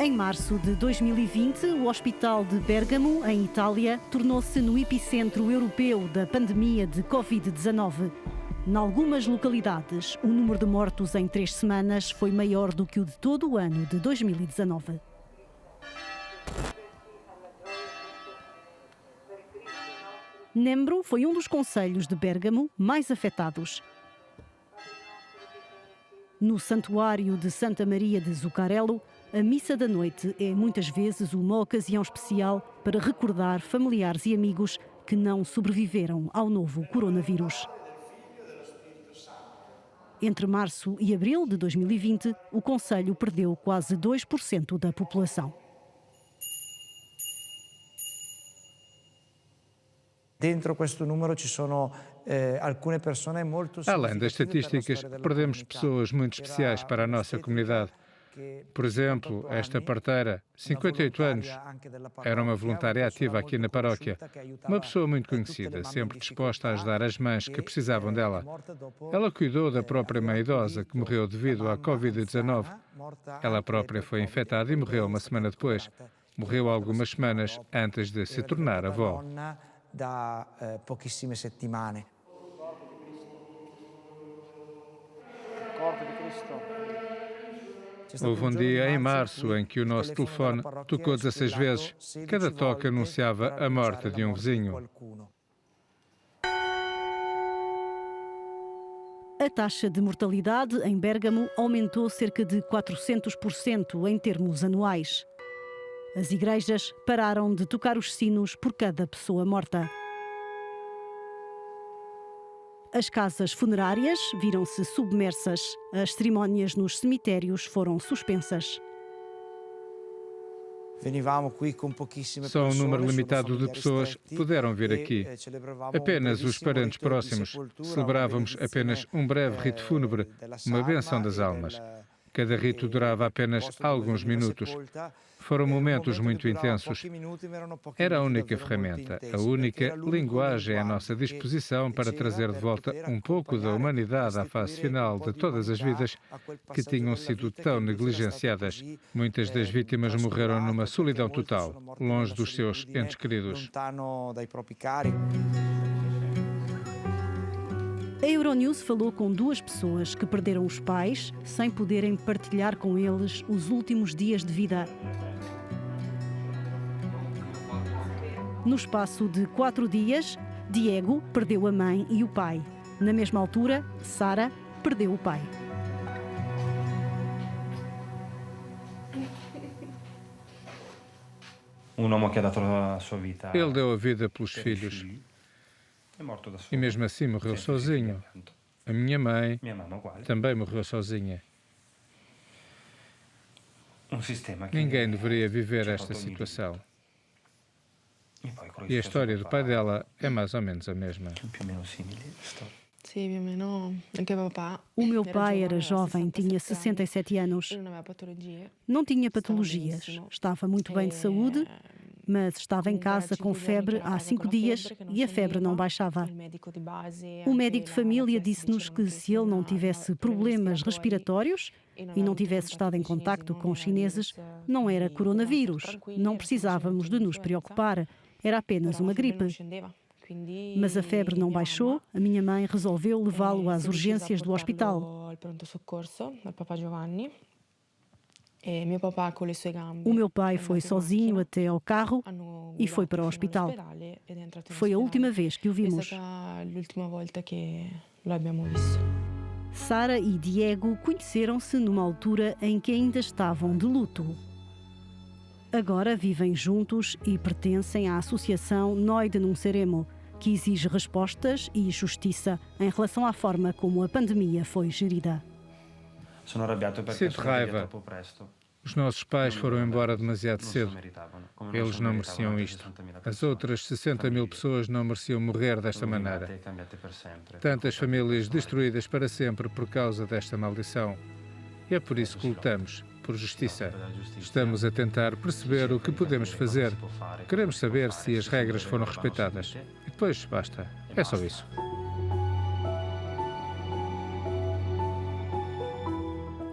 Em março de 2020, o Hospital de Bérgamo, em Itália, tornou-se no epicentro europeu da pandemia de Covid-19. Em algumas localidades, o número de mortos em 3 semanas foi maior do que o de todo o ano de 2019. Nembro foi um dos concelhos de Bérgamo mais afetados. No Santuário de Santa Maria de Zuccarello, a missa da noite é muitas vezes uma ocasião especial para recordar familiares e amigos que não sobreviveram ao novo coronavírus. Entre março e abril de 2020, o concelho perdeu quase 2% da população. Além das estatísticas, perdemos pessoas muito especiais para a nossa comunidade. Por exemplo, esta parteira, 58 anos, era uma voluntária ativa aqui na paróquia. Uma pessoa muito conhecida, sempre disposta a ajudar as mães que precisavam dela. Ela cuidou da própria mãe idosa que morreu devido à Covid-19. Ela própria foi infectada e morreu uma semana depois. Morreu algumas semanas antes de se tornar avó. Houve um dia em março em que o nosso telefone tocou 16 vezes. Cada toque anunciava a morte de um vizinho. A taxa de mortalidade em Bérgamo aumentou cerca de 400% em termos anuais. As igrejas pararam de tocar os sinos por cada pessoa morta. As casas funerárias viram-se submersas. As cerimónias nos cemitérios foram suspensas. Só um número limitado de pessoas puderam vir aqui. Apenas os parentes próximos. Celebrávamos apenas um breve rito fúnebre, uma bênção das almas. Cada rito durava apenas alguns minutos. Foram momentos muito intensos. Era a única ferramenta, a única linguagem à nossa disposição para trazer de volta um pouco da humanidade à fase final de todas as vidas que tinham sido tão negligenciadas. Muitas das vítimas morreram numa solidão total, longe dos seus entes queridos. A Euronews falou com 2 pessoas que perderam os pais sem poderem partilhar com eles os últimos dias de vida. No espaço de 4 dias, Diego perdeu a mãe e o pai. Na mesma altura, Sara perdeu o pai. Ele deu a vida pelos filhos. E mesmo assim morreu sozinho. A minha mãe também morreu sozinha. Ninguém deveria viver esta situação. E a história do pai dela é mais ou menos a mesma. O meu pai era jovem, tinha 67 anos. Não tinha patologias, estava muito bem de saúde, mas estava em casa com febre há 5 dias e a febre não baixava. O médico de família disse-nos que se ele não tivesse problemas respiratórios e não tivesse estado em contacto com os chineses, não era coronavírus, não precisávamos de nos preocupar, era apenas uma gripe. Mas a febre não baixou, a minha mãe resolveu levá-lo às urgências do hospital. O meu pai foi sozinho até ao carro e foi para o hospital. Foi a última vez que o vimos. Sara e Diego conheceram-se numa altura em que ainda estavam de luto. Agora vivem juntos e pertencem à associação Noi Denunceremo, que exige respostas e justiça em relação à forma como a pandemia foi gerida. Sinto raiva. Os nossos pais foram embora demasiado cedo. Eles não mereciam isto. As outras 60.000 pessoas não mereciam morrer desta maneira. Tantas famílias destruídas para sempre por causa desta maldição. E é por isso que lutamos, por justiça. Estamos a tentar perceber o que podemos fazer. Queremos saber se as regras foram respeitadas. E depois, basta. É só isso.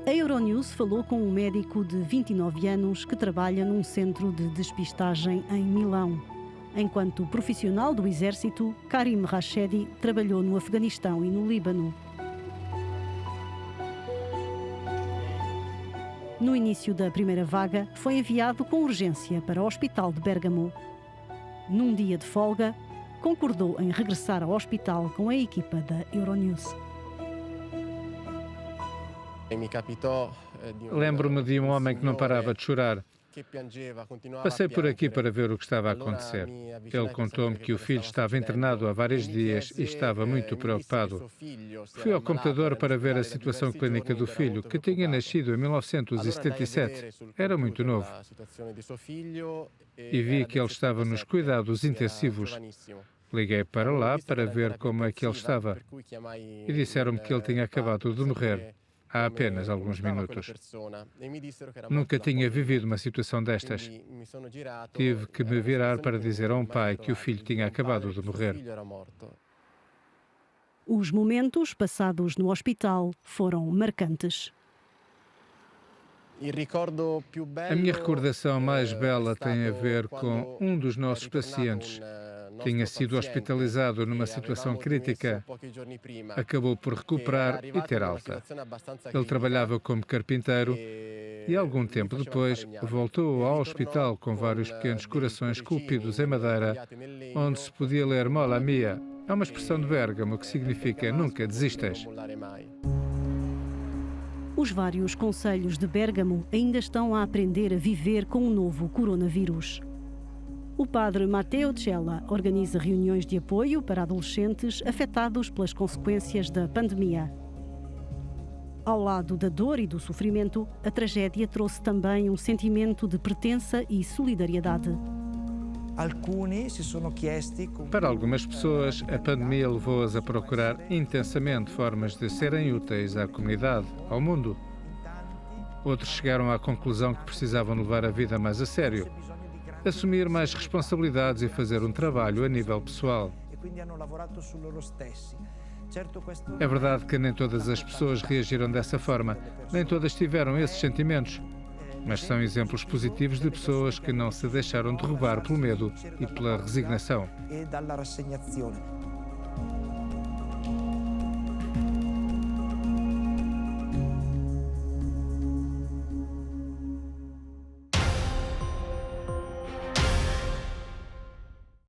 A Euronews falou com um médico de 29 anos que trabalha num centro de despistagem em Milão. Enquanto profissional do exército, Karim Rachedi trabalhou no Afeganistão e no Líbano. No início da primeira vaga, foi enviado com urgência para o hospital de Bérgamo. Num dia de folga, concordou em regressar ao hospital com a equipa da Euronews. Lembro-me de um homem que não parava de chorar. Passei por aqui para ver o que estava a acontecer. Ele contou-me que o filho estava internado há vários dias e estava muito preocupado. Fui ao computador para ver a situação clínica do filho, que tinha nascido em 1977. Era muito novo. E vi que ele estava nos cuidados intensivos. Liguei para lá para ver como é que ele estava. E disseram-me que ele tinha acabado de morrer há apenas alguns minutos. Nunca tinha vivido uma situação destas. Tive que me virar para dizer a um pai que o filho tinha acabado de morrer. Os momentos passados no hospital foram marcantes. A minha recordação mais bela tem a ver com um dos nossos pacientes. Tinha sido hospitalizado numa situação crítica. Acabou por recuperar e ter alta. Ele trabalhava como carpinteiro e, algum tempo depois, voltou ao hospital com vários pequenos corações esculpidos em madeira, onde se podia ler Molla Mia. É uma expressão de Bérgamo que significa nunca desistas. Os vários concelhos de Bérgamo ainda estão a aprender a viver com o novo coronavírus. O padre Matteo Cella organiza reuniões de apoio para adolescentes afetados pelas consequências da pandemia. Ao lado da dor e do sofrimento, a tragédia trouxe também um sentimento de pertença e solidariedade. Para algumas pessoas, a pandemia levou-as a procurar intensamente formas de serem úteis à comunidade, ao mundo. Outros chegaram à conclusão que precisavam levar a vida mais a sério, assumir mais responsabilidades e fazer um trabalho a nível pessoal. É verdade que nem todas as pessoas reagiram dessa forma, nem todas tiveram esses sentimentos, mas são exemplos positivos de pessoas que não se deixaram derrubar pelo medo e pela resignação.